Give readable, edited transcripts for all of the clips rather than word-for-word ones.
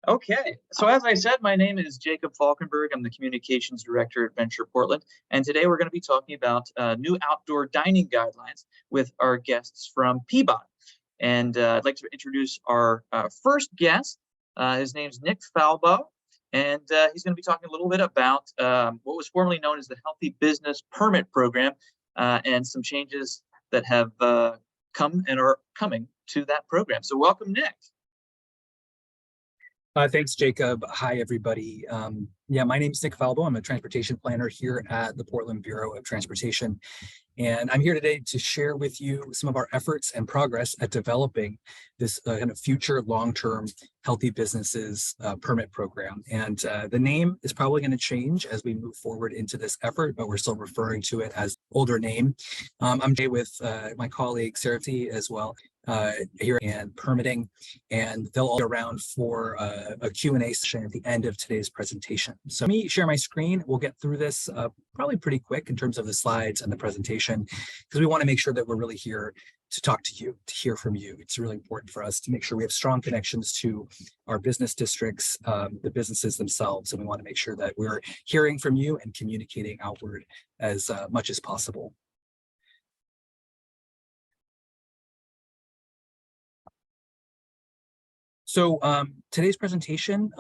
Okay, so as I said, my name is Jacob Falkenberg. I'm the Communications Director at Venture Portland, and today we're going to be talking about new outdoor dining guidelines with our guests from PBOT. And I'd like to introduce our first guest. His name's Nick Falbo, and he's going to be talking a little bit about what was formerly known as the Healthy Business Permit Program and some changes that have come and are coming to that program. So welcome, Nick. Thanks, Jacob. Hi, everybody. My name is Nick Falbo. I'm a transportation planner here at the Portland Bureau of Transportation. And I'm here today to share with you some of our efforts and progress at developing this kind of future long-term healthy businesses permit program. And the name is probably going to change as we move forward into this effort, but we're still referring to it as older name. I'm today with my colleague Sarah T as well here and permitting, and they'll all be around for a Q&A session at the end of today's presentation. So let me share my screen. We'll get through this probably pretty quick in terms of the slides and the presentation, because we want to make sure that we're really here to talk to you, to hear from you. It's really important for us to make sure we have strong connections to our business districts, the businesses themselves, and we want to make sure that we're hearing from you and communicating outward as much as possible. So today's presentation,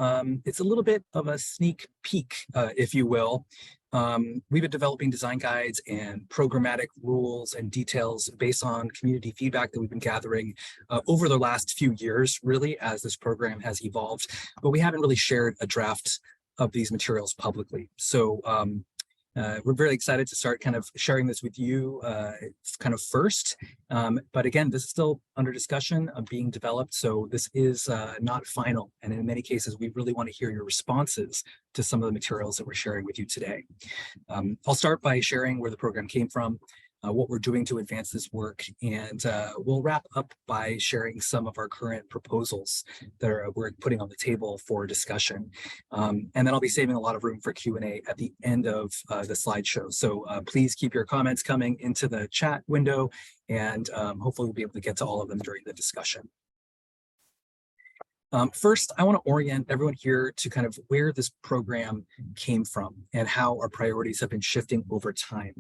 it's a little bit of a sneak peek, if you will. We've been developing design guides and programmatic rules and details based on community feedback that we've been gathering over the last few years, really, as this program has evolved. But we haven't really shared a draft of these materials publicly. So we're very excited to start kind of sharing this with you kind of first. But again, this is still under discussion of being developed. So this is not final. And in many cases, we really want to hear your responses to some of the materials that we're sharing with you today. I'll start by sharing where the program came from, what we're doing to advance this work, and we'll wrap up by sharing some of our current proposals that we're putting on the table for discussion. And then I'll be saving a lot of room for Q&A at the end of the slideshow. So please keep your comments coming into the chat window, and hopefully we'll be able to get to all of them during the discussion. First, I want to orient everyone here to kind of where this program came from and how our priorities have been shifting over time.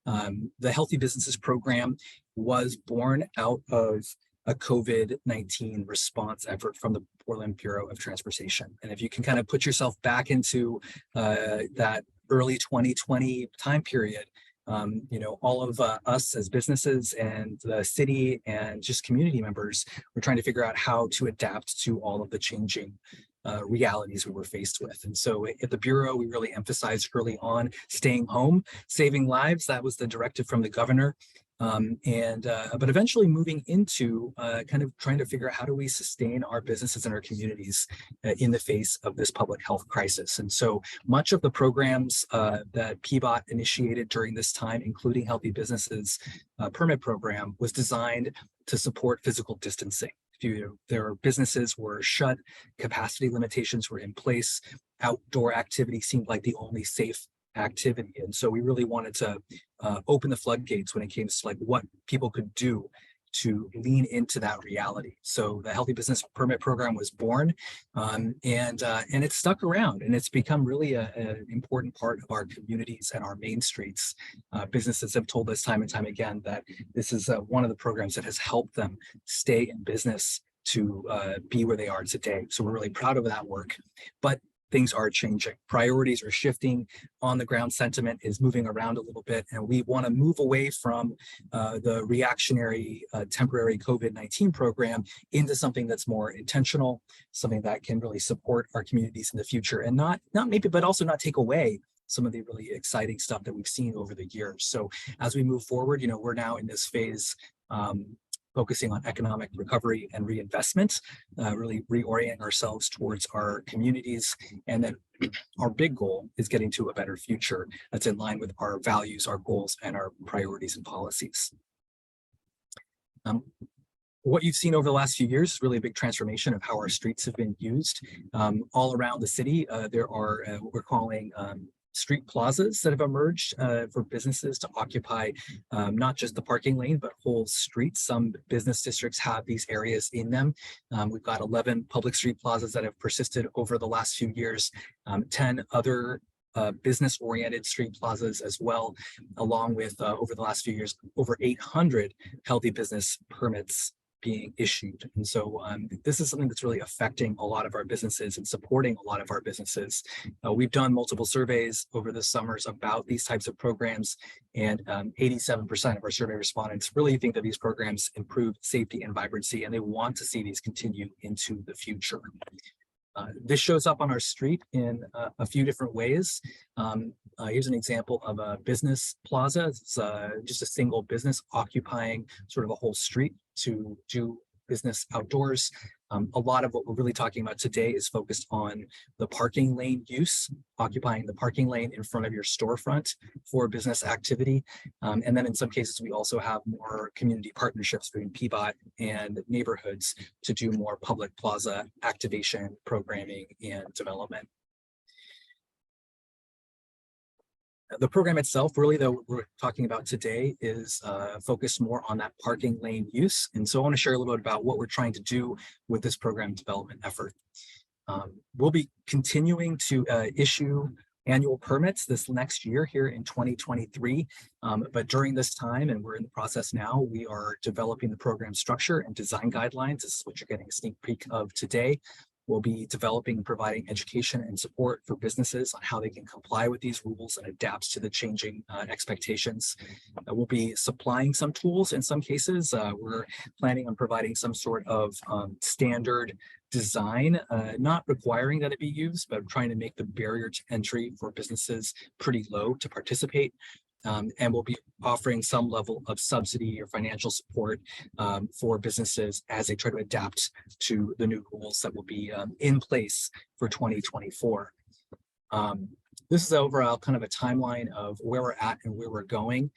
The Healthy Businesses Program was born out of a COVID-19 response effort from the Portland Bureau of Transportation. And if you can kind of put yourself back into that early 2020 time period, all of us as businesses and the city and just community members were trying to figure out how to adapt to all of the changing realities we were faced with. And so at the Bureau, we really emphasized early on staying home, saving lives. That was the directive from the governor. But eventually moving into kind of trying to figure out how do we sustain our businesses and our communities in the face of this public health crisis. And so much of the programs that PBOT initiated during this time, including Healthy Businesses Permit Program, was designed to support physical distancing. Their businesses were shut, capacity limitations were in place, outdoor activity seemed like the only safe activity. And so we really wanted to open the floodgates when it came to like what people could do to lean into that reality. So the Healthy Business Permit Program was born, and it's stuck around, and it's become really an important part of our communities and our main streets. Businesses have told us time and time again that this is one of the programs that has helped them stay in business to be where they are today. So we're really proud of that work. But things are changing. Priorities are shifting. On the ground sentiment is moving around a little bit, and we want to move away from the reactionary temporary COVID-19 program into something that's more intentional, something that can really support our communities in the future, and not maybe, but also not take away some of the really exciting stuff that we've seen over the years. So as we move forward, we're now in this phase focusing on economic recovery and reinvestment, really reorienting ourselves towards our communities. And then our big goal is getting to a better future that's in line with our values, our goals, and our priorities and policies. What you've seen over the last few years is really a big transformation of how our streets have been used. All around the city, there are what we're calling street plazas that have emerged for businesses to occupy not just the parking lane, but whole streets. Some business districts have these areas in them. We've got 11 public street plazas that have persisted over the last few years, 10 other business-oriented street plazas as well, along with over the last few years, over 800 healthy business permits being issued. And so this is something that's really affecting a lot of our businesses and supporting a lot of our businesses. We've done multiple surveys over the summers about these types of programs, and 87% of our survey respondents really think that these programs improve safety and vibrancy, and they want to see these continue into the future. This shows up on our street in a few different ways. Here's an example of a business plaza. It's just a single business occupying sort of a whole street to do business outdoors. A lot of what we're really talking about today is focused on the parking lane use, occupying the parking lane in front of your storefront for business activity. And then in some cases, we also have more community partnerships between PBOT and neighborhoods to do more public plaza activation, programming, and development. The program itself, really, though, we're talking about today is focused more on that parking lane use. And so I want to share a little bit about what we're trying to do with this program development effort. We'll be continuing to issue annual permits this next year here in 2023. But during this time, and we're in the process now, we are developing the program structure and design guidelines. This is what you're getting a sneak peek of today. We'll be developing and providing education and support for businesses on how they can comply with these rules and adapt to the changing expectations. We'll be supplying some tools in some cases. We're planning on providing some sort of standard design, not requiring that it be used, but trying to make the barrier to entry for businesses pretty low to participate. And we'll be offering some level of subsidy or financial support for businesses as they try to adapt to the new rules that will be in place for 2024. This is overall kind of a timeline of where we're at and where we're going.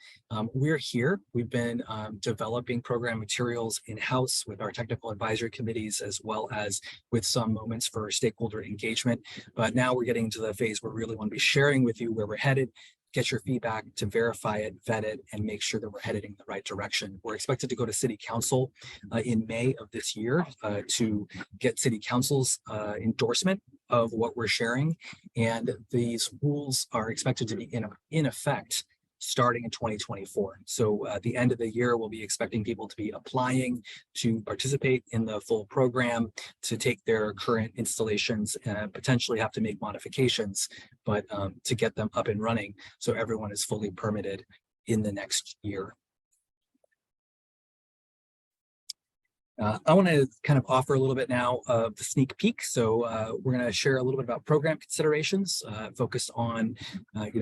We're here. We've been developing program materials in-house with our technical advisory committees, as well as with some moments for stakeholder engagement. But now we're getting to the phase where we really want to be sharing with you where we're headed, get your feedback to verify it, vet it, and make sure that we're headed in the right direction. We're expected to go to City Council in May of this year to get City Council's endorsement of what we're sharing. And these rules are expected to be in effect starting in 2024. So at the end of the year, we'll be expecting people to be applying to participate in the full program, to take their current installations and potentially have to make modifications, but to get them up and running so everyone is fully permitted in the next year. I want to kind of offer a little bit now of the sneak peek. So we're going to share a little bit about program considerations, focused on,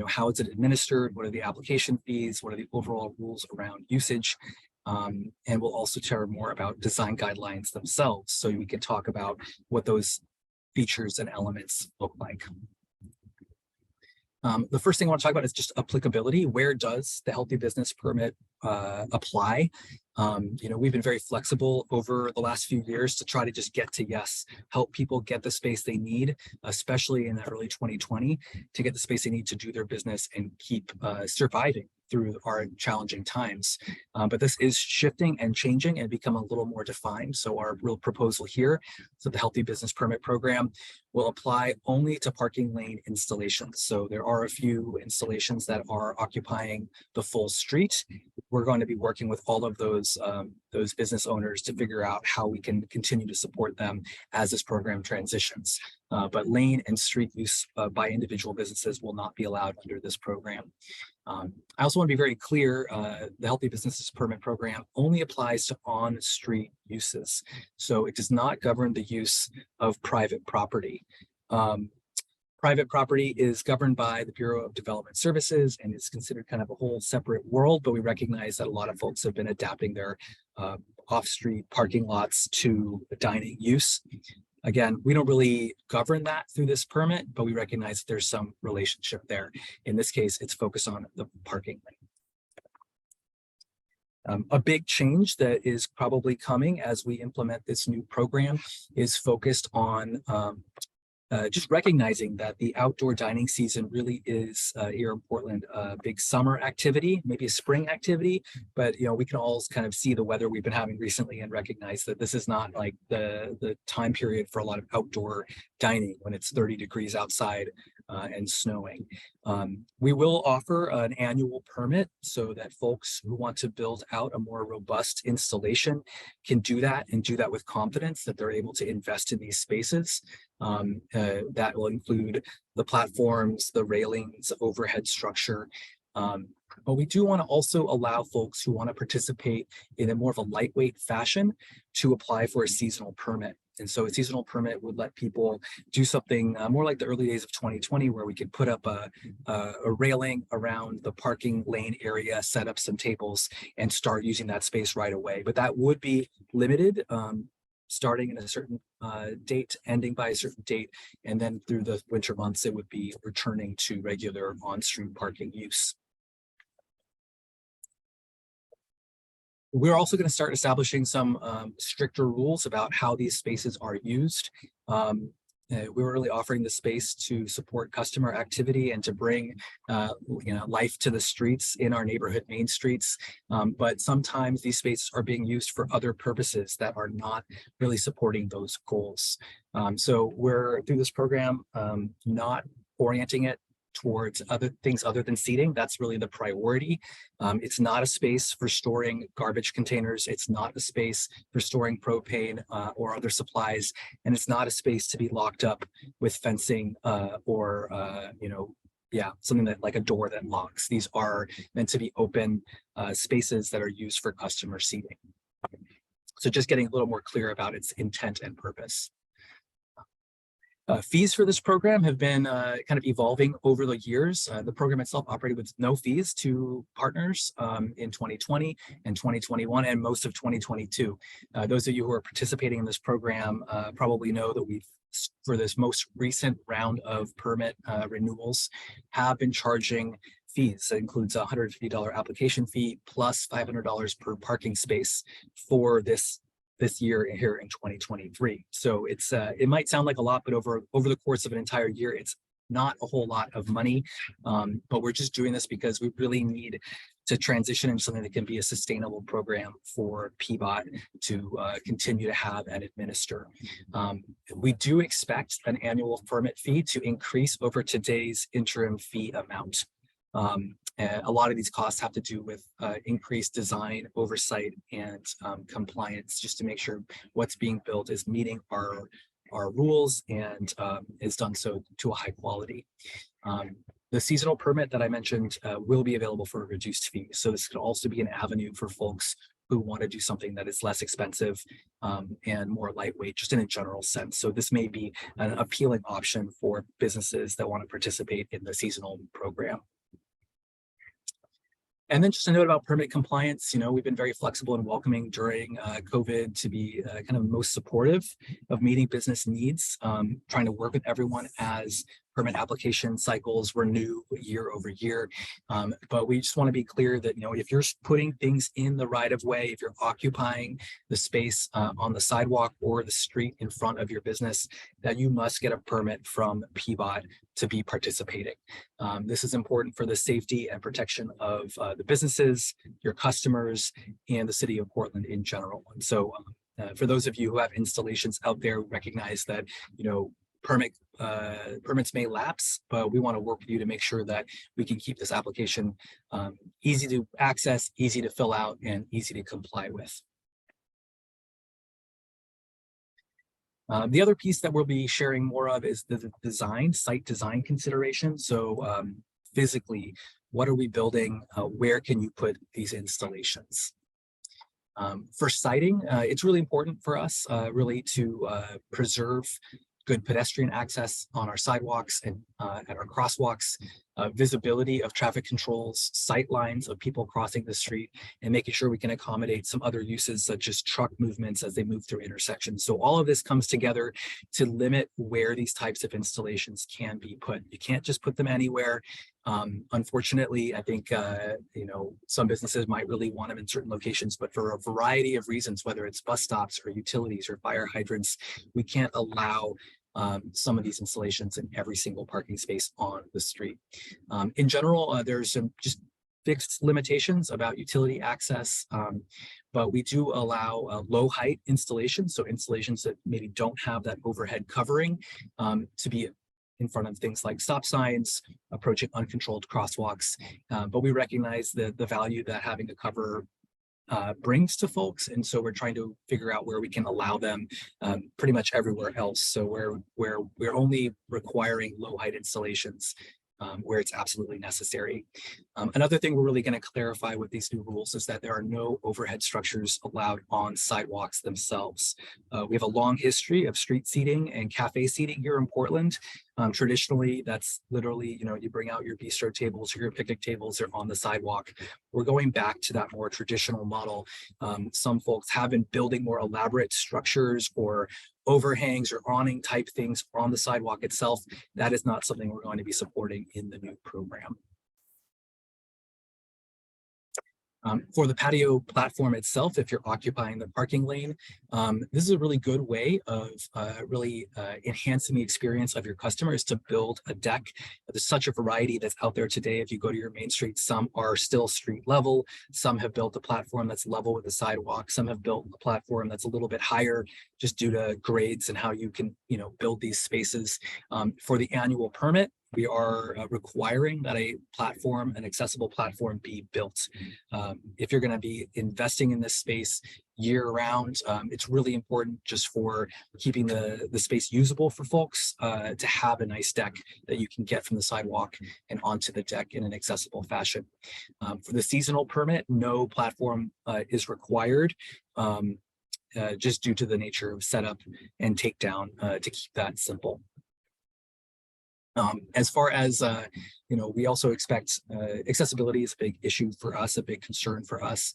how is it administered? What are the application fees? What are the overall rules around usage? And we'll also share more about design guidelines themselves, so we can talk about what those features and elements look like. The first thing I want to talk about is just applicability. Where does the Healthy Business Permit apply? We've been very flexible over the last few years to try to just get to yes, help people get the space they need, especially in the early 2020, to get the space they need to do their business and keep surviving through our challenging times. But this is shifting and changing and become a little more defined. So our real proposal here, so the Healthy Business Permit Program will apply only to parking lane installations. So there are a few installations that are occupying the full street. We're going to be working with all of those business owners to figure out how we can continue to support them as this program transitions. But lane and street use by individual businesses will not be allowed under this program. I also want to be very clear, the Healthy Businesses Permit Program only applies to on-street uses. So it does not govern the use of private property. Private property is governed by the Bureau of Development Services and is considered kind of a whole separate world, but we recognize that a lot of folks have been adapting their off-street parking lots to dining use. Again, we don't really govern that through this permit, but we recognize that there's some relationship there. In this case, it's focused on the parking lane. A big change that is probably coming as we implement this new program is focused on just recognizing that the outdoor dining season really is here in Portland a big summer activity, maybe a spring activity, but we can all kind of see the weather we've been having recently and recognize that this is not like the time period for a lot of outdoor dining when it's 30 degrees outside and snowing. We will offer an annual permit so that folks who want to build out a more robust installation can do that and do that with confidence that they're able to invest in these spaces. That will include the platforms, the railings, overhead structure. But we do want to also allow folks who want to participate in a more of a lightweight fashion to apply for a seasonal permit. And so a seasonal permit would let people do something more like the early days of 2020, where we could put up a railing around the parking lane area, set up some tables, and start using that space right away. But that would be limited, starting in a certain date, ending by a certain date, and then through the winter months, it would be returning to regular on-street parking use. We're also going to start establishing some stricter rules about how these spaces are used. We're really offering the space to support customer activity and to bring life to the streets in our neighborhood main streets. But sometimes these spaces are being used for other purposes that are not really supporting those goals. So we're through this program not orienting it towards other things other than seating. That's really the priority. It's not a space for storing garbage containers. It's not a space for storing propane or other supplies. And it's not a space to be locked up with fencing or something that like a door that locks. These are meant to be open spaces that are used for customer seating. So just getting a little more clear about its intent and purpose. Fees for this program have been kind of evolving over the years. The program itself operated with no fees to partners in 2020 and 2021 and most of 2022. Those of you who are participating in this program probably know that we've, for this most recent round of permit renewals, have been charging fees. That includes a $150 application fee plus $500 per parking space for this year here in 2023. So it's it might sound like a lot, but over the course of an entire year, it's not a whole lot of money. But we're just doing this because we really need to transition into something that can be a sustainable program for PBOT to continue to have and administer. We do expect an annual permit fee to increase over today's interim fee amount. And a lot of these costs have to do with increased design, oversight, and compliance, just to make sure what's being built is meeting our rules and is done so to a high quality. The seasonal permit that I mentioned will be available for a reduced fee. So this could also be an avenue for folks who want to do something that is less expensive and more lightweight, just in a general sense. So this may be an appealing option for businesses that want to participate in the seasonal program. And then just a note about permit compliance. We've been very flexible and welcoming during COVID to be kind of most supportive of meeting business needs, trying to work with everyone as permit application cycles renew year over year. But we just want to be clear that, if you're putting things in the right of way, if you're occupying the space on the sidewalk or the street in front of your business, that you must get a permit from PBOT to be participating. This is important for the safety and protection of the businesses, your customers, and the city of Portland in general. And so for those of you who have installations out there, recognize that, permits may lapse, but we want to work with you to make sure that we can keep this application easy to access, easy to fill out, and easy to comply with. The other piece that we'll be sharing more of is the site design consideration. So physically, what are we building? Where can you put these installations? For siting, it's really important for us really to preserve good pedestrian access on our sidewalks and at our crosswalks, visibility of traffic controls, sight lines of people crossing the street, and making sure we can accommodate some other uses such as truck movements as they move through intersections. So all of this comes together to limit where these types of installations can be put. You can't just put them anywhere. Unfortunately, I think, some businesses might really want them in certain locations, but for a variety of reasons, whether it's bus stops or utilities or fire hydrants, we can't allow some of these installations in every single parking space on the street. In general, there's some just fixed limitations about utility access, but we do allow low height installations, so installations that maybe don't have that overhead covering, to be in front of things like stop signs, approaching uncontrolled crosswalks. But we recognize the value that having a cover brings to folks, and so we're trying to figure out where we can allow them pretty much everywhere else. So where we're only requiring low height installations where it's absolutely necessary. Another thing we're really going to clarify with these new rules is that there are no overhead structures allowed on sidewalks themselves. We have a long history of street seating and cafe seating here in Portland. Traditionally, that's literally, you bring out your bistro tables or your picnic tables, they're on the sidewalk. We're going back to that more traditional model. Some folks have been building more elaborate structures or overhangs or awning type things on the sidewalk itself. That is not something we're going to be supporting in the new program. For the patio platform itself, if you're occupying the parking lane, this is a really good way of really enhancing the experience of your customers to build a deck. There's such a variety that's out there today. If you go to your main street, some are still street level. Some have built a platform that's level with the sidewalk. Some have built a platform that's a little bit higher just due to grades and how you can, build these spaces. For the annual permit, we are requiring that an accessible platform be built. If you're going to be investing in this space year round, it's really important just for keeping the space usable for folks to have a nice deck that you can get from the sidewalk and onto the deck in an accessible fashion. For the seasonal permit, no platform is required. Just due to the nature of setup and takedown to keep that simple. As far as, we also expect accessibility is a big issue for us, a big concern for us.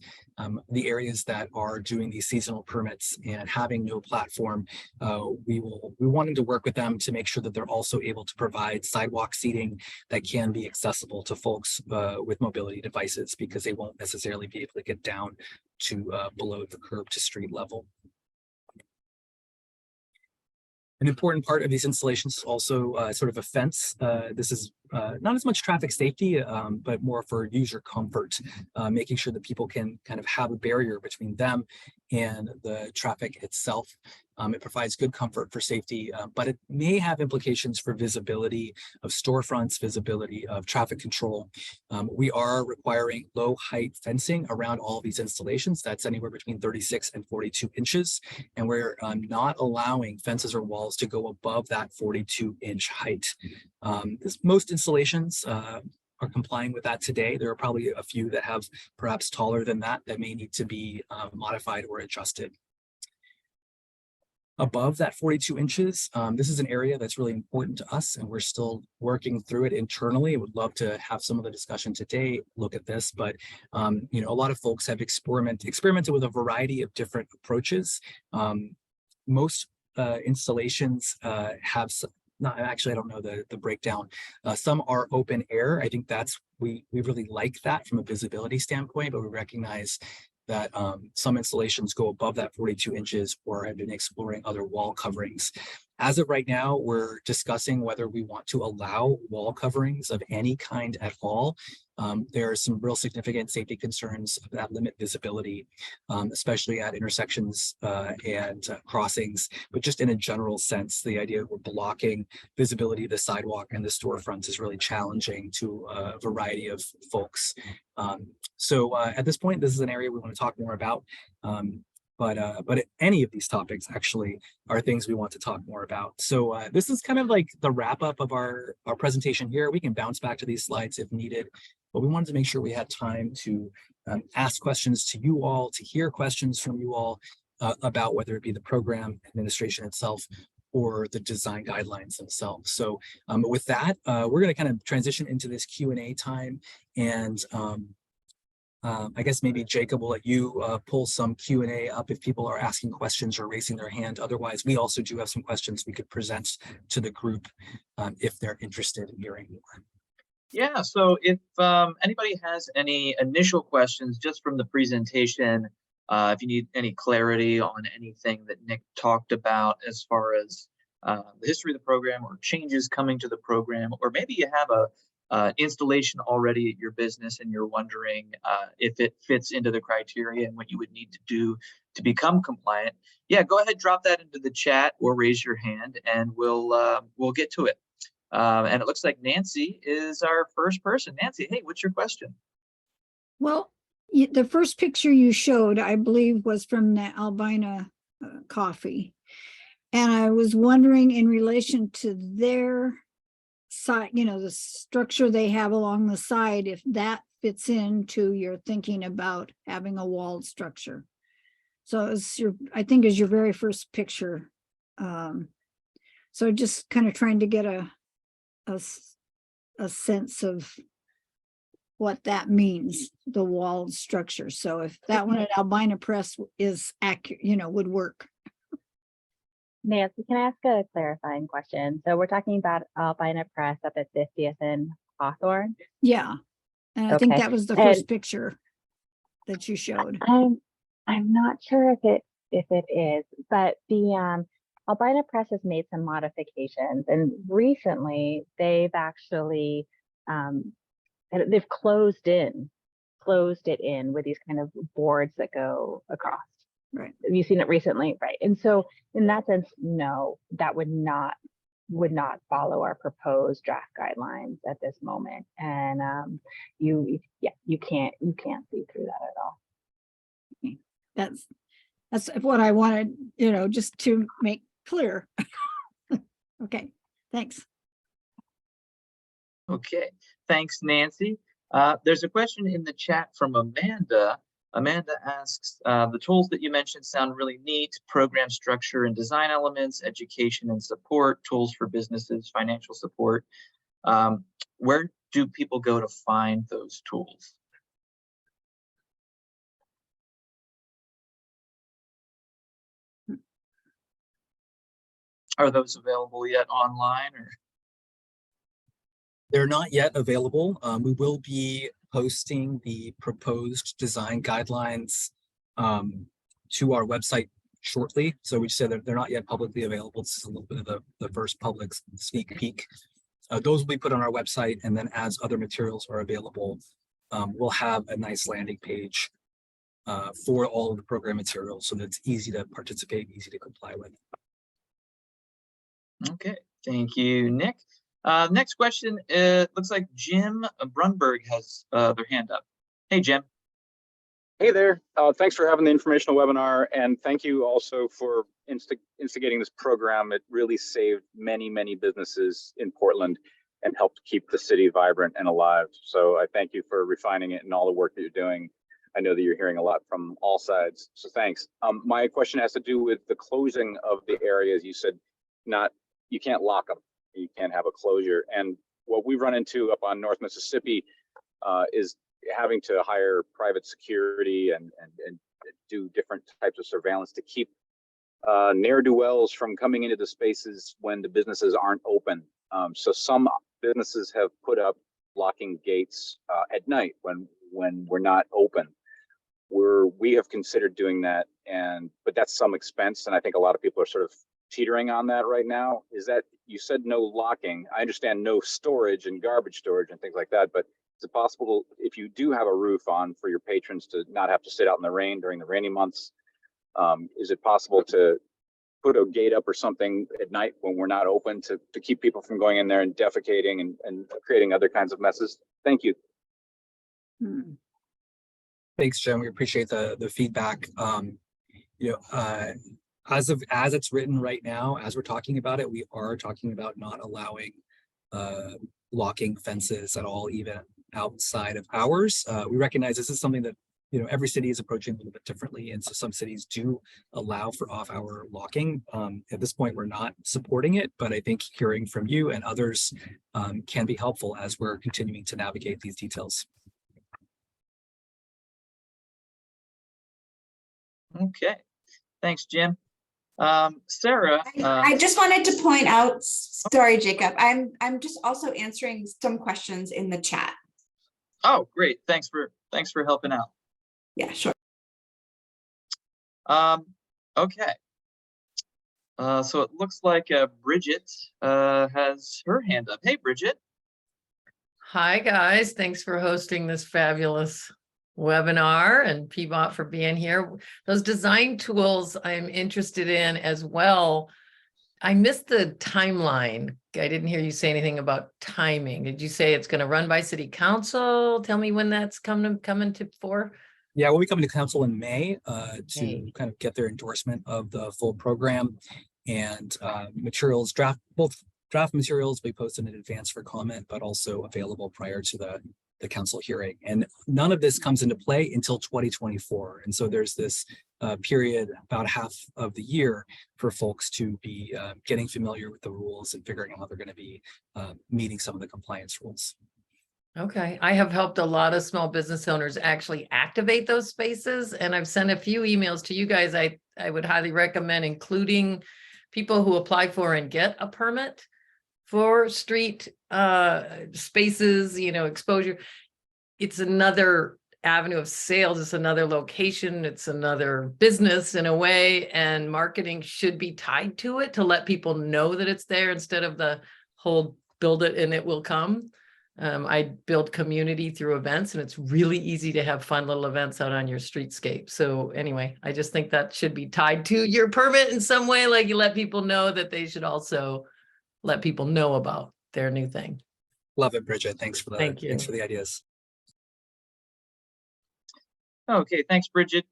The areas that are doing these seasonal permits and having no platform, we wanted to work with them to make sure that they're also able to provide sidewalk seating that can be accessible to folks with mobility devices, because they won't necessarily be able to get down to below the curb to street level. An important part of these installations is also sort of a fence. This is not as much traffic safety, but more for user comfort, making sure that people can kind of have a barrier between them and the traffic itself. It provides good comfort for safety, but it may have implications for visibility of storefronts, visibility of traffic control. We are requiring low height fencing around all these installations. That's anywhere between 36 and 42 inches. And we're not allowing fences or walls to go above that 42-inch height. Most installations are complying with that today. There are probably a few that have perhaps taller than that may need to be modified or adjusted. Above that 42 inches, this is an area that's really important to us, and we're still working through it internally. I would love to have some of the discussion today look at this, but a lot of folks have experimented with a variety of different approaches. Most installations have I don't know the breakdown. Some are open air. I think we really like that from a visibility standpoint, but we recognize that some installations go above that 42 inches or have been exploring other wall coverings. As of right now, we're discussing whether we want to allow wall coverings of any kind at all. There are some real significant safety concerns that limit visibility, especially at intersections and crossings, but just in a general sense, the idea that we're blocking visibility of the sidewalk and the storefronts is really challenging to a variety of folks. So at this point, this is an area we want to talk more about. But any of these topics actually are things we want to talk more about. So this is kind of like the wrap up of our presentation here. We can bounce back to these slides if needed, but we wanted to make sure we had time to ask questions to you all, to hear questions from you all about whether it be the program administration itself or the design guidelines themselves. So with that, we're going to kind of transition into this Q&A time, and I guess maybe Jacob will let you pull some Q&A up if people are asking questions or raising their hand. Otherwise, we also do have some questions we could present to the group if they're interested in hearing more. Yeah, so if anybody has any initial questions just from the presentation, if you need any clarity on anything that Nick talked about as far as the history of the program or changes coming to the program, or maybe you have a installation already at your business and you're wondering if it fits into the criteria and what you would need to do to become compliant, yeah, go ahead, drop that into the chat or raise your hand and we'll get to it. And it looks like Nancy is our first person. Nancy, hey, what's your question? Well, the first picture you showed, I believe, was from the Albina coffee. And I was wondering, in relation to their side, the structure they have along the side, if that fits into your thinking about having a walled structure. So it's I think is your very first picture. So just kind of trying to get a sense of what that means, the walled structure. So if that one at Albina Press is accurate, would work. Nancy, can I ask a clarifying question? So we're talking about Albina Press up at 50th and Hawthorne? Yeah. And I think Okay. that was the first picture that you showed. I'm not sure if it is, but the Albina Press has made some modifications, and recently they've actually they've closed it in with these kind of boards that go across. Right. Have you seen it recently? Right. And so in that sense, no, that would not follow our proposed draft guidelines at this moment. And you can't see through that at all. That's what I wanted, just to make clear. Okay, thanks. Okay, thanks, Nancy. There's a question in the chat from Amanda. Amanda asks, the tools that you mentioned sound really neat: program structure and design elements, education and support, tools for businesses, financial support. Where do people go to find those tools? Are those available yet online, or? They're not yet available. We will be posting the proposed design guidelines to our website shortly. So we said that they're not yet publicly available. This is a little bit of the first public sneak peek. Those will be put on our website, and then as other materials are available, we'll have a nice landing page for all of the program materials, so that it's easy to participate, easy to comply with. Okay, thank you, Nick. Next question, looks like Jim Brunberg has their hand up. Hey, Jim. Hey there. Thanks for having the informational webinar, and thank you also for instigating this program. It really saved many, many businesses in Portland and helped keep the city vibrant and alive. So I thank you for refining it and all the work that you're doing. I know that you're hearing a lot from all sides, so thanks. My question has to do with the closing of the areas. You said you can't lock them. You can't have a closure. And what we've run into up on North Mississippi is having to hire private security and do different types of surveillance to keep ne'er-do-wells from coming into the spaces when the businesses aren't open. So some businesses have put up locking gates at night when we're not open. We have considered doing that, but that's some expense, and I think a lot of people are sort of teetering on that right now. Is that, you said no locking? I understand no storage and garbage storage and things like that, but is it possible, if you do have a roof on, for your patrons to not have to sit out in the rain during the rainy months? Is it possible to put a gate up or something at night when we're not open to keep people from going in there and defecating and creating other kinds of messes? Thank you. Thanks, Jim. We appreciate the feedback. As it's written right now, as we're talking about it, we are talking about not allowing locking fences at all, even outside of hours. We recognize this is something that every city is approaching a little bit differently, and so some cities do allow for off-hour locking. At this point, we're not supporting it, but I think hearing from you and others can be helpful as we're continuing to navigate these details. Okay, thanks, Jim. Sarah, I just wanted to point out, sorry, Jacob, I'm just also answering some questions in the chat. Oh, great. Thanks for helping out. Yeah, sure. Okay. So it looks like Bridget has her hand up. Hey, Bridget. Hi, guys. Thanks for hosting this fabulous webinar and PBOT for being here. Those design tools I'm interested in as well. I missed the timeline. I didn't hear you say anything about timing. Did you say it's going to run by city council? Tell me when that's coming to for. Yeah, we'll be coming to council in May to May. kind of get their endorsement of the full program, and materials, both draft materials will be posted in advance for comment, but also available prior to the council hearing. And none of this comes into play until 2024. And so there's this period, about half of the year, for folks to be getting familiar with the rules and figuring out how they're going to be meeting some of the compliance rules. Okay, I have helped a lot of small business owners actually activate those spaces, and I've sent a few emails to you guys. I would highly recommend including people who apply for and get a permit for street spaces, exposure. It's another avenue of sales. It's another location. It's another business in a way, and marketing should be tied to it to let people know that it's there instead of the whole build it and it will come. I build community through events, and it's really easy to have fun little events out on your streetscape. So anyway, I just think that should be tied to your permit in some way, like you let people know that they should also let people know about their new thing. Love it, Bridget. Thanks for Thank you. Thanks for the ideas. Okay, thanks, Bridget.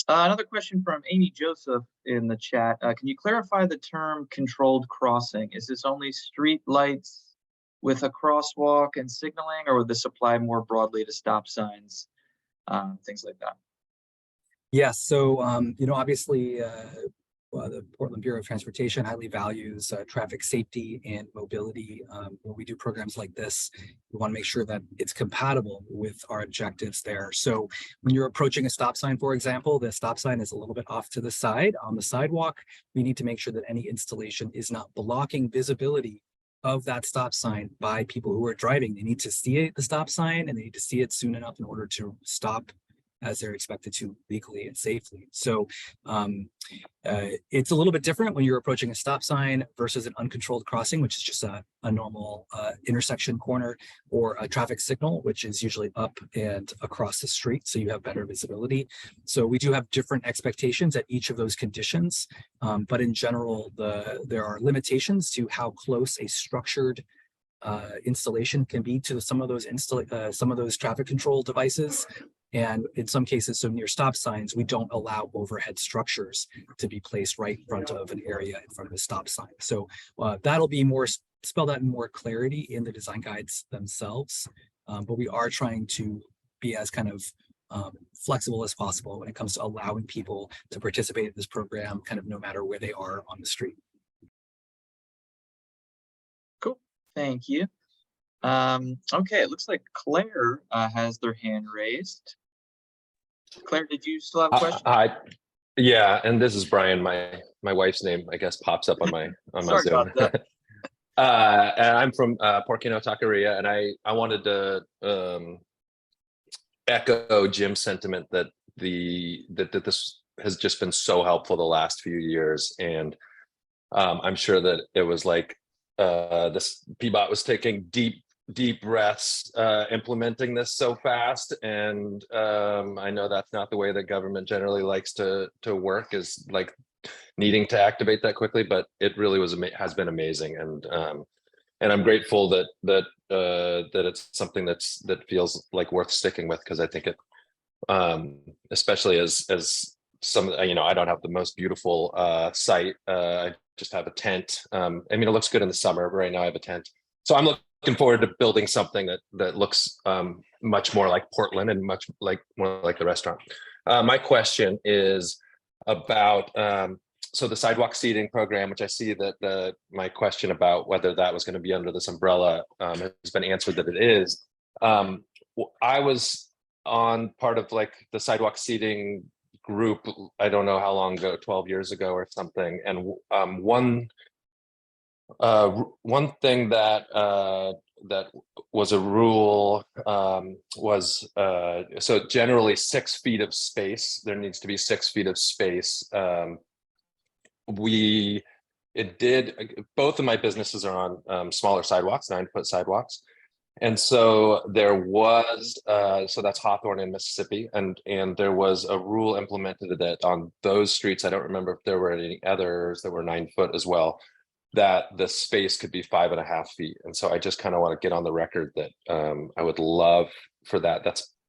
Another question from Amy Joseph in the chat. Can you clarify the term controlled crossing? Is this only street lights with a crosswalk and signaling, or would this apply more broadly to stop signs, things like that? Yes, so obviously the Portland Bureau of Transportation highly values traffic safety and mobility. When we do programs like this, we want to make sure that it's compatible with our objectives there. So when you're approaching a stop sign, for example, the stop sign is a little bit off to the side on the sidewalk. We need to make sure that any installation is not blocking visibility of that stop sign by people who are driving. They need to see the stop sign, and they need to see it soon enough in order to stop as they're expected to legally and safely. So it's a little bit different when you're approaching a stop sign versus an uncontrolled crossing, which is just a normal intersection corner, or a traffic signal, which is usually up and across the street, so you have better visibility. So we do have different expectations at each of those conditions, but in general, there are limitations to how close a structured installation can be to some of those traffic control devices. And in some cases, so near stop signs, we don't allow overhead structures to be placed right in front of an area in front of a stop sign. So that'll be more spelled out in more clarity in the design guides themselves. But we are trying to be as kind of flexible as possible when it comes to allowing people to participate in this program, kind of no matter where they are on the street. Cool, thank you. Okay, it looks like Claire has their hand raised. Claire, did you still have a question? Yeah, and this is Brian. My wife's name, I guess, pops up on my Sorry Zoom. about that. And I'm from Porcino Taqueria, and I wanted to echo Jim's sentiment that this has just been so helpful the last few years, and I'm sure that it was like this PBOT was taking deep breaths implementing this so fast, and I know that's not the way that government generally likes to work, is like needing to activate that quickly, but it really has been amazing, and I'm grateful that it's something that feels like worth sticking with, because I think it especially as some, I don't have the most beautiful site. I just have a tent. I mean, it looks good in the summer, but right now I have a tent, so I'm looking forward to building something that looks much more like Portland and much more like the restaurant. My question is about so the sidewalk seating program, which I see that my question about whether that was going to be under this umbrella has been answered that it is. I was on part of like the sidewalk seating group, I don't know how long ago, 12 years ago or something, and one thing that was a rule was so generally 6 feet of space. There needs to be 6 feet of space. We it did. Both of my businesses are on smaller sidewalks, 9-foot sidewalks. And so there was, so that's Hawthorne in Mississippi, and there was a rule implemented that on those streets, I don't remember if there were any others that were 9 foot as well, that the space could be 5.5 feet. And so I just kind of want to get on the record that I would love for that.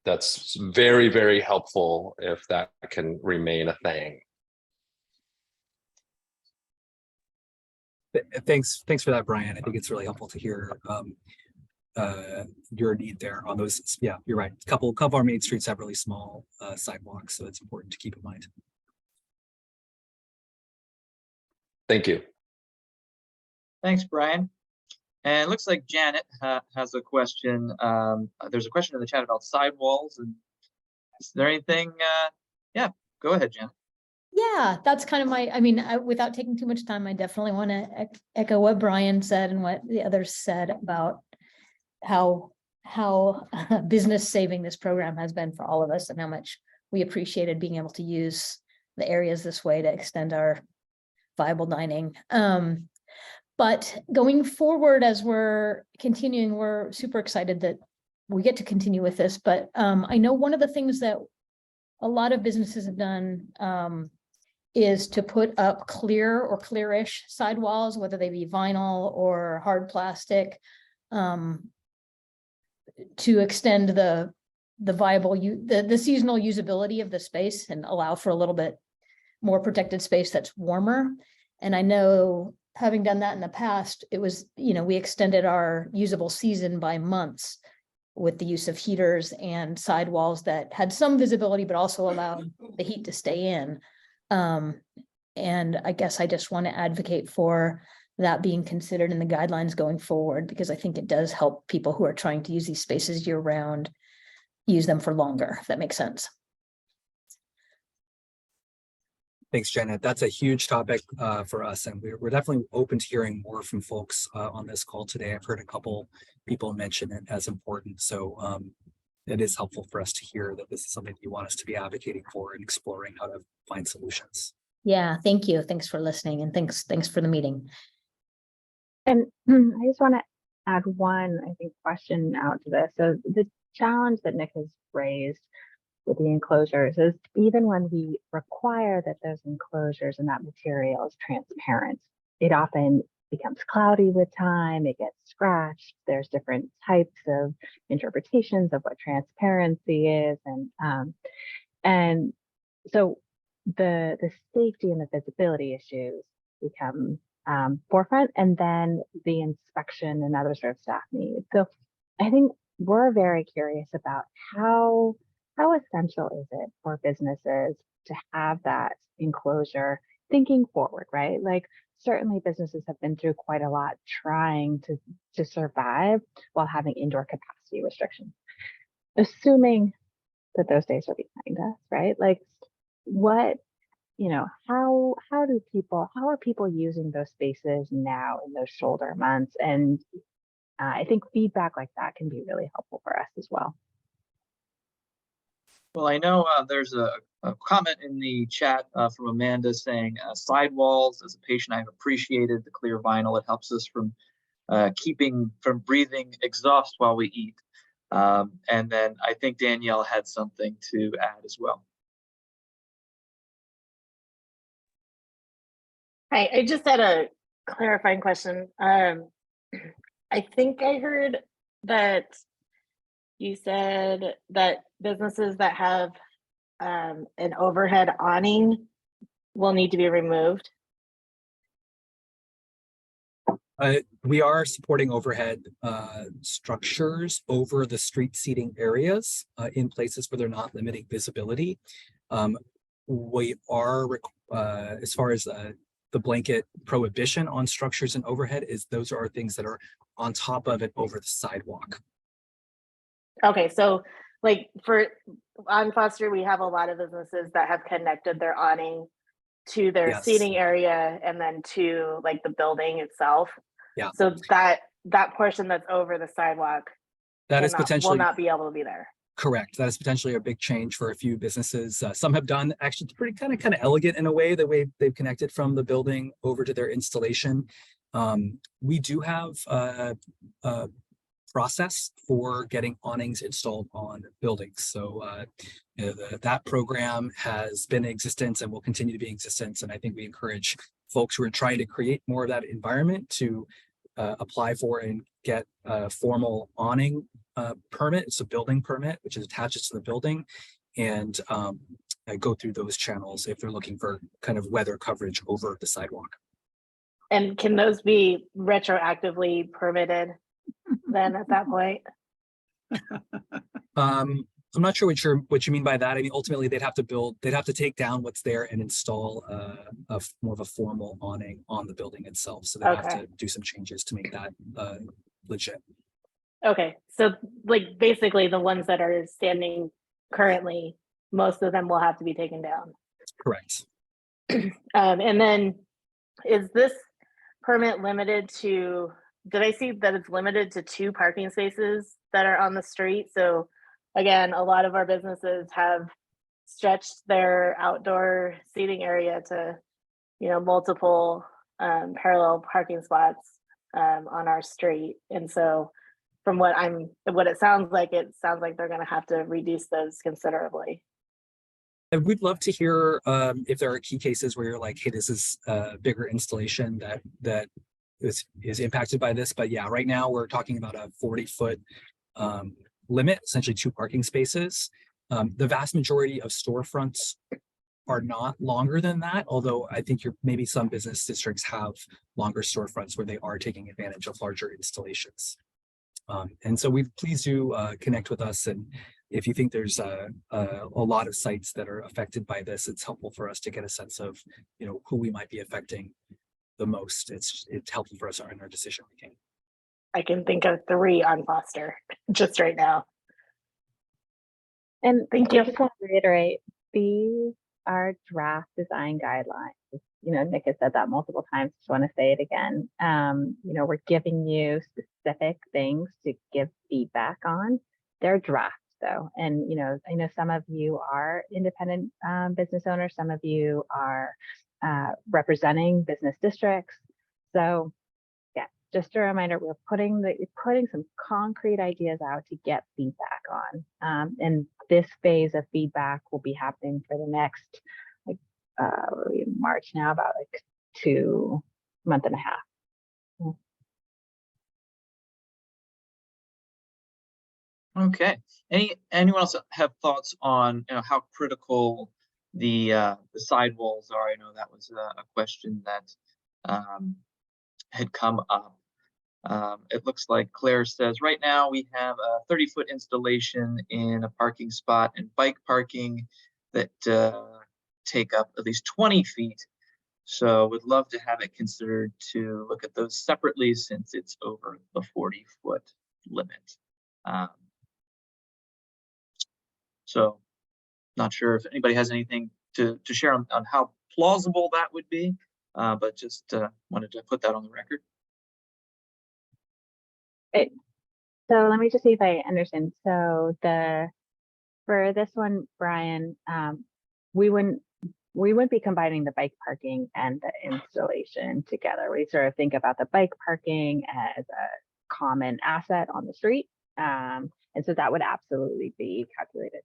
That's very, very helpful if that can remain a thing. Thanks for that, Brian. I think it's really helpful to hear your need there on those. Yeah, you're right. A couple of our main streets have really small sidewalks, so it's important to keep in mind. Thank you. Thanks, Brian. And it looks like Janet has a question. There's a question in the chat about sidewalls. And is there anything? Yeah, go ahead, Janet. Yeah, that's kind of without taking too much time, I definitely want to echo what Brian said and what the others said about how business saving this program has been for all of us, and how much we appreciated being able to use the areas this way to extend our viable dining. But going forward, as we're continuing, we're super excited that we get to continue with this. But I know one of the things that a lot of businesses have done is to put up clear or clearish sidewalls, whether they be vinyl or hard plastic, to extend the viable, the seasonal usability of the space and allow for a little bit more protected space that's warmer. And I know, having done that in the past, it was, we extended our usable season by months with the use of heaters and sidewalls that had some visibility, but also allowed the heat to stay in. And I guess I just want to advocate for that being considered in the guidelines going forward, because I think it does help people who are trying to use these spaces year round use them for longer, if that makes sense. Thanks, Janet. That's a huge topic for us, and we're definitely open to hearing more from folks on this call today. I've heard a couple people mention it as important, so it is helpful for us to hear that this is something you want us to be advocating for and exploring how to find solutions. Yeah, thank you. Thanks for listening, and thanks for the meeting. And I just want to add one, I think, question out to this. So the challenge that Nick has raised with the enclosures is, even when we require that those enclosures and that material is transparent, it often becomes cloudy with time, it gets scratched, there's different types of interpretations of what transparency is, and so the safety and the visibility issues become forefront, and then the inspection and other sort of staff needs. So I think we're very curious about how essential is it for businesses to have that enclosure thinking forward, right? Like, certainly businesses have been through quite a lot trying to survive while having indoor capacity restrictions. Assuming that those days are behind us, right? Like, what, how are people using those spaces now in those shoulder months? And I think feedback like that can be really helpful for us as well. Well, I know there's a comment in the chat from Amanda saying sidewalls. As a patient, I've appreciated the clear vinyl. It helps us from breathing exhaust while we eat. And then I think Danielle had something to add as well. Hi, I just had a clarifying question. I think I heard that you said that businesses that have an overhead awning will need to be removed. We are supporting overhead structures over the street seating areas in places where they're not limiting visibility. We are, as far as the blanket prohibition on structures and overhead, those are things that are on top of it over the sidewalk. Okay, so like on Foster, we have a lot of businesses that have connected their awning to their seating area and then to like the building itself. Yeah. So that portion that's over the sidewalk that is potentially will not be able to be there. Correct. That is potentially a big change for a few businesses. Some have done actually it's pretty kind of elegant in a way, the way they've connected from the building over to their installation. We do have a process for getting awnings installed on buildings. So that program has been in existence and will continue to be in existence. And I think we encourage folks who are trying to create more of that environment to apply for and get a formal awning permit. It's a building permit, which is attaches to the building, and go through those channels if they're looking for kind of weather coverage over the sidewalk. And can those be retroactively permitted then at that point? I'm not sure what you mean by that. I mean, ultimately they'd have to take down what's there and install more of a formal awning on the building itself. So they have to do some changes to make that legit. Okay, so like basically the ones that are standing currently, most of them will have to be taken down. Correct. And then is this permit limited to, did I see that it's limited to 2 parking spaces that are on the street? So again, a lot of our businesses have stretched their outdoor seating area to, multiple parallel parking spots on our street. And so from what it sounds like they're going to have to reduce those considerably. And we'd love to hear if there are key cases where you're like, hey, this is a bigger installation that is impacted by this. But yeah, right now we're talking about a 40-foot limit, essentially 2 parking spaces. The vast majority of storefronts are not longer than that, although I think maybe some business districts have longer storefronts where they are taking advantage of larger installations. And so please do connect with us. And if you think there's a lot of sites that are affected by this, it's helpful for us to get a sense of, who we might be affecting the most. It's helpful for us in our decision making. I can think of 3 on Foster just right now. And thank you. I just want to reiterate, these are draft design guidelines. Nick has said that multiple times. Just want to say it again. We're giving you specific things to give feedback on. They're drafts though. And, I know some of you are independent business owners. Some of you are representing business districts. So yeah, just a reminder, we're putting some concrete ideas out to get feedback on. And this phase of feedback will be happening for the next, we're in March now, about 2 months and a half. Okay. Anyone else have thoughts on how critical the sidewalls are? I know that was a question that had come up. It looks like Claire says right now we have a 30-foot installation in a parking spot and bike parking that take up at least 20 feet. So would love to have it considered to look at those separately since it's over the 40-foot limit. So not sure if anybody has anything to share on how plausible that would be, but just wanted to put that on the record. So let me just see if I understand. So for this one, Brian, we wouldn't be combining the bike parking and the installation together. We sort of think about the bike parking as a common asset on the street. And so that would absolutely be calculated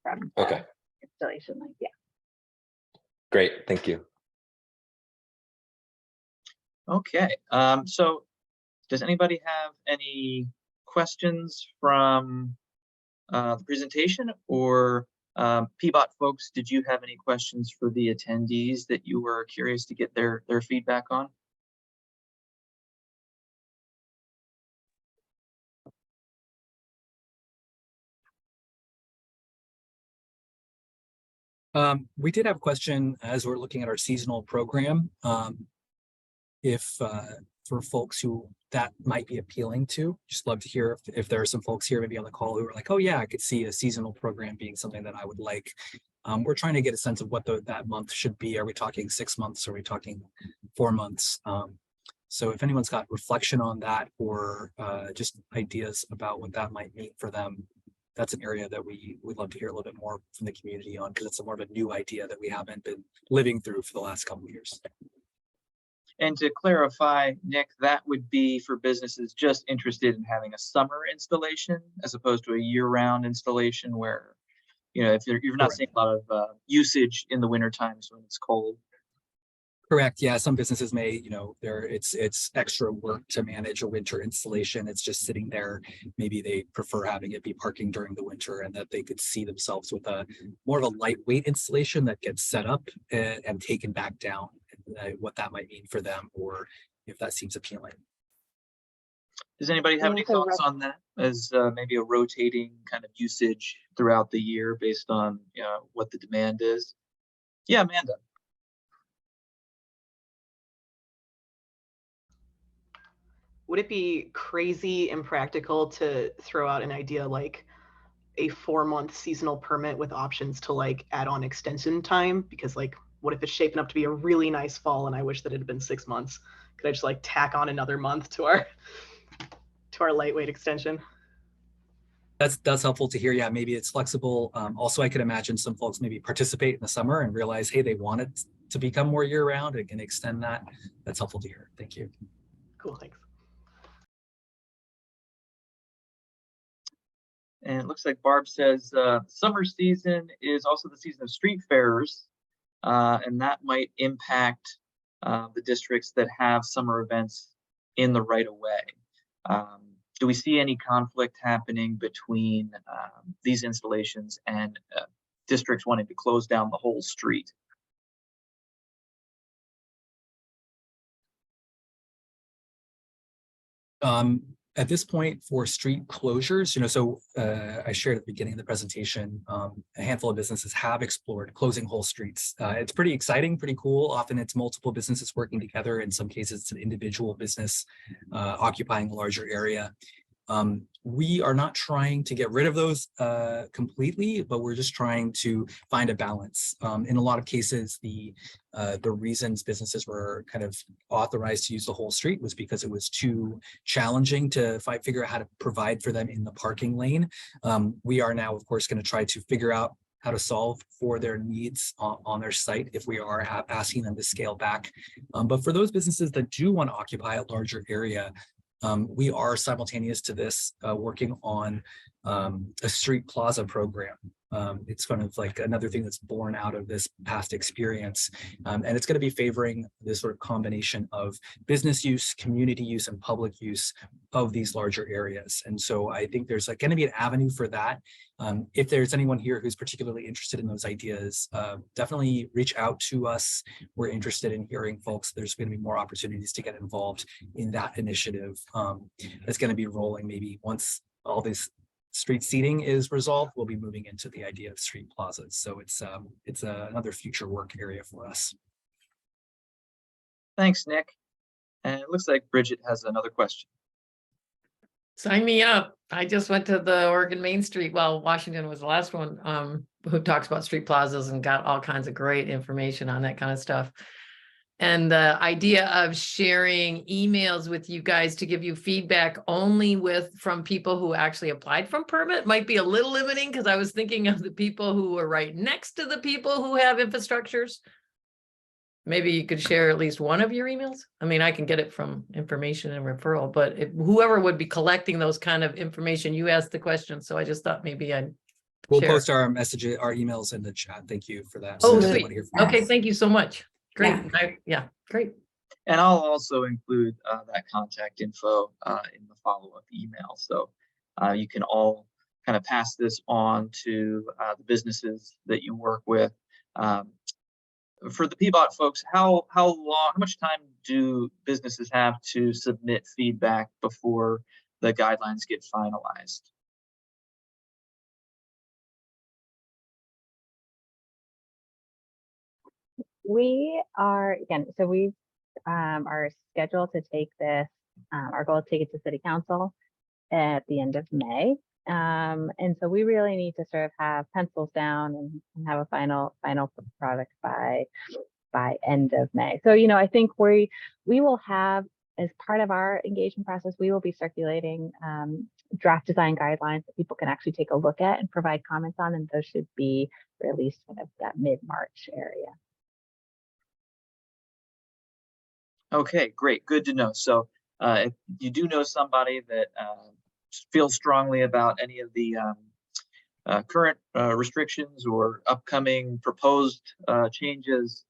from the installation. Yeah. Great, thank you. Okay. So does anybody have any questions from the presentation, or PBOT folks, did you have any questions for the attendees that you were curious to get their feedback on? We did have a question as we're looking at our seasonal program. If for folks who that might be appealing to, just love to hear if there are some folks here maybe on the call who are like, oh yeah, I could see a seasonal program being something that I would like. We're trying to get a sense of what that month should be. Are we talking 6 months? Are we talking 4 months? So if anyone's got reflection on that, or just ideas about what that might mean for them, that's an area that we'd love to hear a little bit more from the community on, because it's more of a new idea that we haven't been living through for the last couple of years. And to clarify, Nick, that would be for businesses just interested in having a summer installation as opposed to a year-round installation where, you know, if you're not Correct. seeing a lot of usage in the winter times when it's cold. Correct. Yeah, some businesses may, you know, it's extra work to manage a winter installation. It's just sitting there. Maybe they prefer having it be parking during the winter, and that they could see themselves with a more of a lightweight installation that gets set up and taken back down. What that might mean for them, or if that seems appealing. Does anybody have any Yeah, so thoughts on that as maybe a rotating kind of usage throughout the year based on, you know, what the demand is? Yeah, Amanda. Would it be crazy impractical to throw out an idea like a 4-month seasonal permit with options to like add on extension time? Because like, what if it's shaping up to be a really nice fall and I wish that it had been 6 months? Could I just like tack on another month to our lightweight extension? That's helpful to hear. Yeah, maybe it's flexible. Also, I could imagine some folks maybe participate in the summer and realize, hey, they want it to become more year round and can extend that. That's helpful to hear. Thank you. Cool, thanks. And it looks like Barb says summer season is also the season of street fairs, and that might impact the districts that have summer events in the right of way. Do we see any conflict happening between these installations and districts wanting to close down the whole street? At this point, for street closures, you know, so I shared at the beginning of the presentation, a handful of businesses have explored closing whole streets. It's pretty exciting, pretty cool. Often it's multiple businesses working together. In some cases, it's an individual business occupying a larger area. We are not trying to get rid of those completely, but we're just trying to find a balance. In a lot of cases, the reasons businesses were kind of authorized to use the whole street was because it was too challenging to figure out how to provide for them in the parking lane. We are now, of course, going to try to figure out how to solve for their needs on their site if we are asking them to scale back. But for those businesses that do want to occupy a larger area, we are simultaneous to this working on a street plaza program. It's kind of like another thing that's born out of this past experience. And it's going to be favoring this sort of combination of business use, community use, and public use of these larger areas. And so I think there's going to be an avenue for that. If there's anyone here who's particularly interested in those ideas, definitely reach out to us. We're interested in hearing folks. There's going to be more opportunities to get involved in that initiative. That's going to be rolling maybe once all this street seating is resolved. We'll be moving into the idea of street plazas. So it's another future work area for us. Thanks, Nick. And it looks like Bridget has another question. Sign me up. I just went to the Oregon Main Street. Well, Washington was the last one who talks about street plazas and got all kinds of great information on that kind of stuff. And the idea of sharing emails with you guys to give you feedback only from people who actually applied for permit might be a little limiting, because I was thinking of the people who are right next to the people who have infrastructures. Maybe you could share at least one of your emails. I mean, I can get it from information and referral, but whoever would be collecting those kind of information, you asked the question. So I just thought maybe We'll post our messages, our emails in the chat. Thank you for that. Oh, So sweet. Okay, thank you so much. Great. Yeah, great. And I'll also include that contact info in the follow-up email. So you can all kind of pass this on to the businesses that you work with. For the PBOT folks, how much time do businesses have to submit feedback before the guidelines get finalized? We are, again, so we are scheduled to take this, our goal is to take it to City Council at the end of May. And so we really need to sort of have pencils down and have a final product by end of May. So, you know, I think we will have as part of our engagement process, we will be circulating draft design guidelines that people can actually take a look at and provide comments on, and those should be released kind of that mid-March area. Okay, great. Good to know. So if you do know somebody that feels strongly about any of the current restrictions or upcoming proposed changes,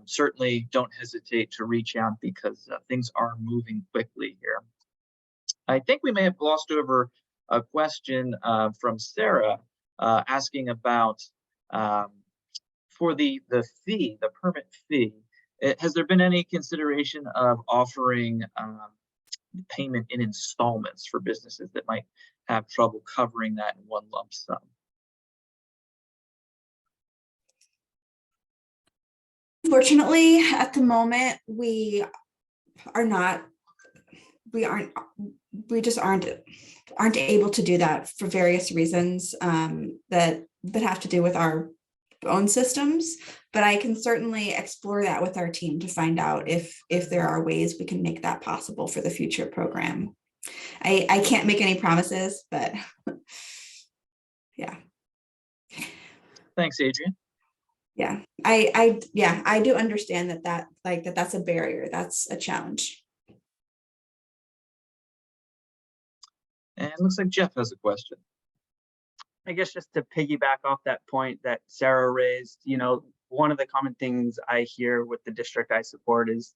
certainly don't hesitate to reach out because things are moving quickly here. I think we may have glossed over a question from Sarah asking about for the fee, the permit fee. Has there been any consideration of offering payment in installments for businesses that might have trouble covering that in one lump sum? Unfortunately, at the moment, we just aren't able to do that for various reasons that have to do with our own systems, but I can certainly explore that with our team to find out if there are ways we can make that possible for the future program. I can't make any promises, but yeah. Thanks, Adrian. Yeah, I do understand that's a barrier. That's a challenge. And it looks like Jeff has a question. I guess just to piggyback off that point that Sarah raised, one of the common things I hear with the district I support is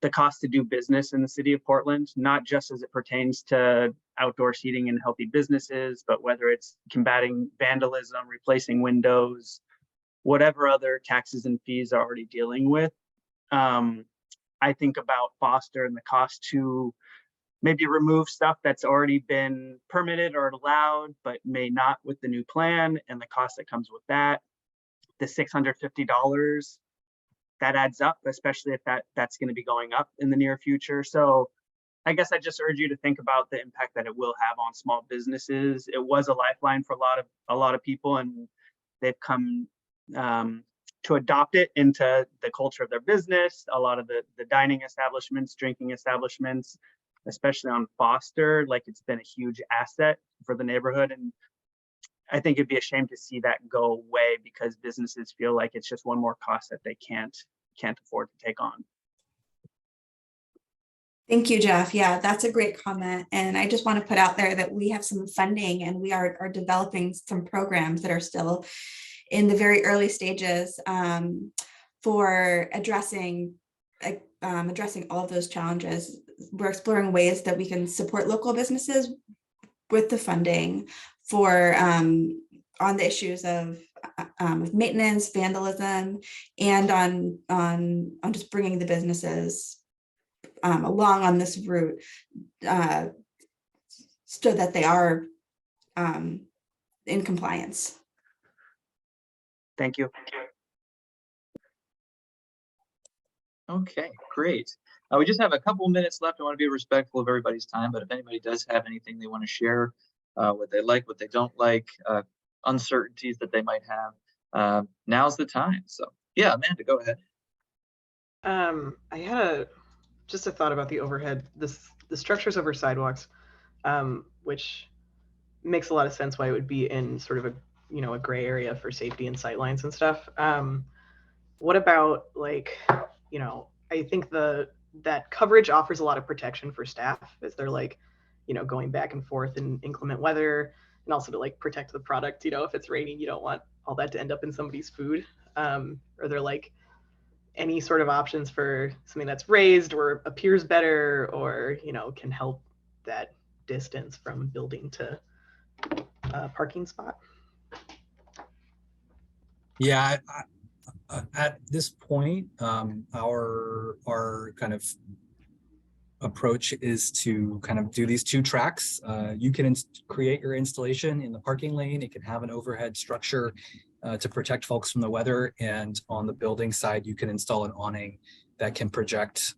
the cost to do business in the city of Portland, not just as it pertains to outdoor seating and healthy businesses, but whether it's combating vandalism, replacing windows, whatever other taxes and fees are already dealing with. I think about Foster and the cost to maybe remove stuff that's already been permitted or allowed, but may not with the new plan, and the cost that comes with that. The $650, that adds up, especially if that's going to be going up in the near future. So I guess I just urge you to think about the impact that it will have on small businesses. It was a lifeline for a lot of people, and they've come to adopt it into the culture of their business. A lot of the dining establishments, drinking establishments, especially on Foster, like it's been a huge asset for the neighborhood. And I think it'd be a shame to see that go away because businesses feel like it's just one more cost that they can't afford to take on. Thank you, Jeff. Yeah, that's a great comment. And I just want to put out there that we have some funding and we are developing some programs that are still in the very early stages for addressing all of those challenges. We're exploring ways that we can support local businesses with the funding for on the issues of maintenance, vandalism, and on just bringing the businesses along on this route so that they are in compliance. Thank you. Okay, great. We just have a couple minutes left. I want to be respectful of everybody's time, but if anybody does have anything they want to share, what they like, what they don't like, uncertainties that they might have, now's the time. So yeah, Amanda, go ahead. I had just a thought about the overhead, the structures over sidewalks, which makes a lot of sense why it would be in sort of a gray area for safety and sightlines and stuff. What about I think that coverage offers a lot of protection for staff as they're going back and forth in inclement weather, and also to protect the product. If it's raining, you don't want all that to end up in somebody's food. Are there any sort of options for something that's raised or appears better or can help that distance from building to parking spot? Yeah, at this point, our kind of approach is to kind of do these two tracks. You can create your installation in the parking lane. It can have an overhead structure to protect folks from the weather. And on the building side, you can install an awning that can project.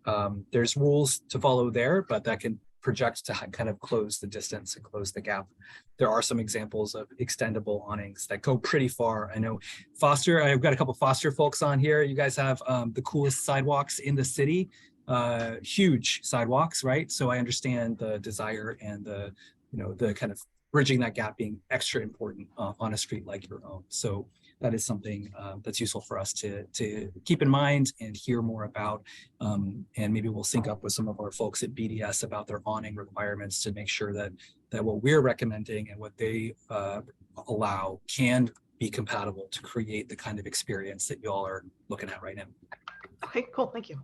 There's rules to follow there, but that can project to kind of close the distance and close the gap. There are some examples of extendable awnings that go pretty far. I know Foster, I've got a couple Foster folks on here. You guys have the coolest sidewalks in the city. huge sidewalks, right? So I understand the desire and the kind of bridging that gap being extra important on a street like your own. So that is something that's useful for us to keep in mind and hear more about. And maybe we'll sync up with some of our folks at BDS about their awning requirements to make sure that what we're recommending and what they allow can be compatible to create the kind of experience that you all are looking at right now. Okay, cool. Thank you.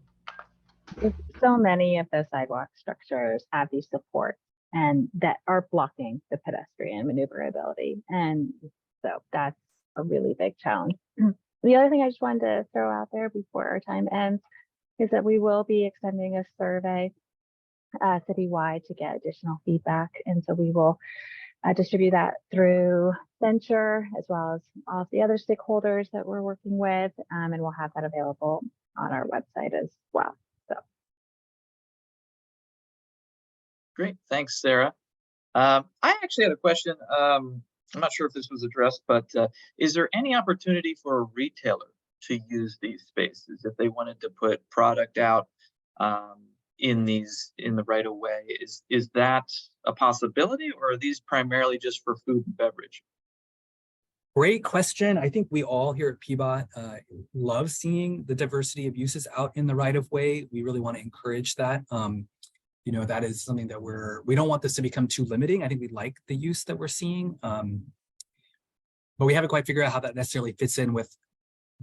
So many of those sidewalk structures have these supports and that are blocking the pedestrian maneuverability. And so that's a really big challenge. The other thing I just wanted to throw out there before our time ends is that we will be extending a survey citywide to get additional feedback. And so we will distribute that through Venture as well as all of the other stakeholders that we're working with. And we'll have that available on our website as well. So. Great, thanks, Sarah. I actually had a question. I'm not sure if this was addressed, but is there any opportunity for a retailer to use these spaces if they wanted to put product out in the right of way? Is that a possibility, or are these primarily just for food and beverage? Great question. I think we all here at PBOT love seeing the diversity of uses out in the right of way. We really want to encourage that. That is something that we don't want this to become too limiting. I think we like the use that we're seeing, but we haven't quite figured out how that necessarily fits in with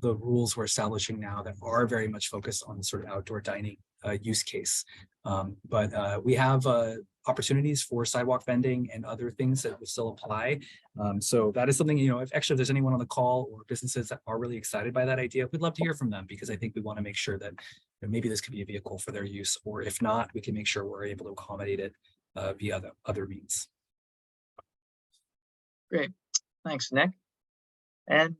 the rules we're establishing now that are very much focused on the sort of outdoor dining use case. But we have opportunities for sidewalk vending and other things that will still apply. So that is something, if there's anyone on the call or businesses that are really excited by that idea, we'd love to hear from them, because I think we want to make sure that maybe this could be a vehicle for their use, or if not, we can make sure we're able to accommodate it via the other means. Great, thanks, Nick. And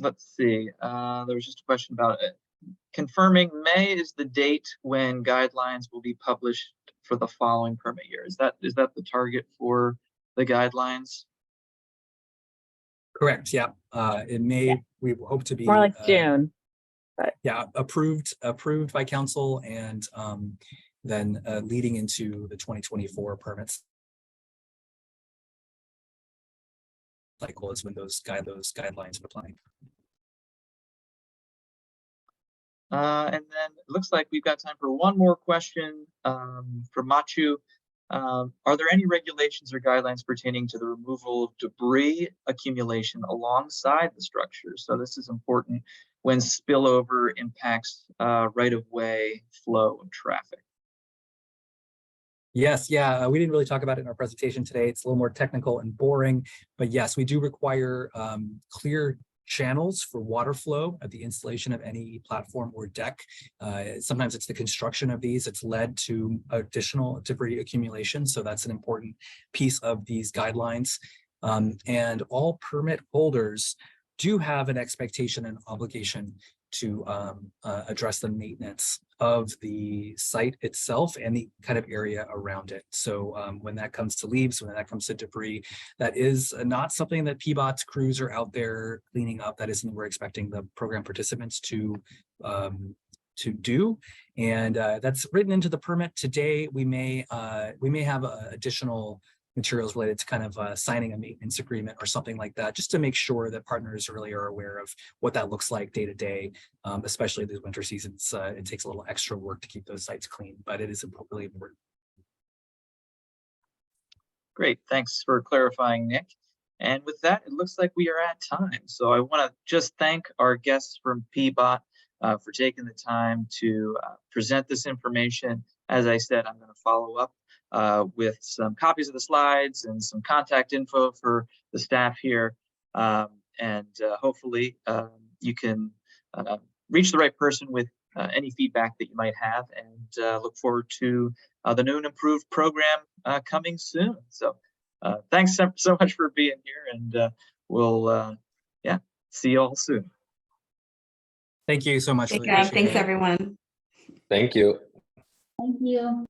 let's see, there was just a question about it. Confirming May is the date when guidelines will be published for the following permit year. Is that the target for the guidelines? Correct. Yeah. In May, yeah. We hope to be more like June. But yeah, approved by council, and then leading into the 2024 permits cycle is when those guidelines are applying. And then it looks like we've got time for one more question from Machu. Are there any regulations or guidelines pertaining to the removal of debris accumulation alongside the structure? So this is important when spillover impacts right-of-way flow and traffic. Yes, yeah, we didn't really talk about it in our presentation today. It's a little more technical and boring, but yes, we do require clear channels for water flow at the installation of any platform or deck. Sometimes it's the construction of these that's led to additional debris accumulation. So that's an important piece of these guidelines. And all permit holders do have an expectation and obligation to address the maintenance of the site itself and the kind of area around it. So when that comes to leaves, when that comes to debris, that is not something that PBOT's crews are out there cleaning up. That isn't what we're expecting the program participants to do. And that's written into the permit today. We may have additional materials related to kind of signing a maintenance agreement or something like that, just to make sure that partners really are aware of what that looks like day to day, especially these winter seasons. It takes a little extra work to keep those sites clean, but it is really important. Great, thanks for clarifying, Nick. And with that, it looks like we are at time. So I want to just thank our guests from PBOT for taking the time to present this information. As I said, I'm going to follow up with some copies of the slides and some contact info for the staff here. And hopefully you can reach the right person with any feedback that you might have, and look forward to the new and improved program coming soon. So thanks so much for being here, and we'll see you all soon. Thank you so much. Thanks, everyone. Thank you. Thank you.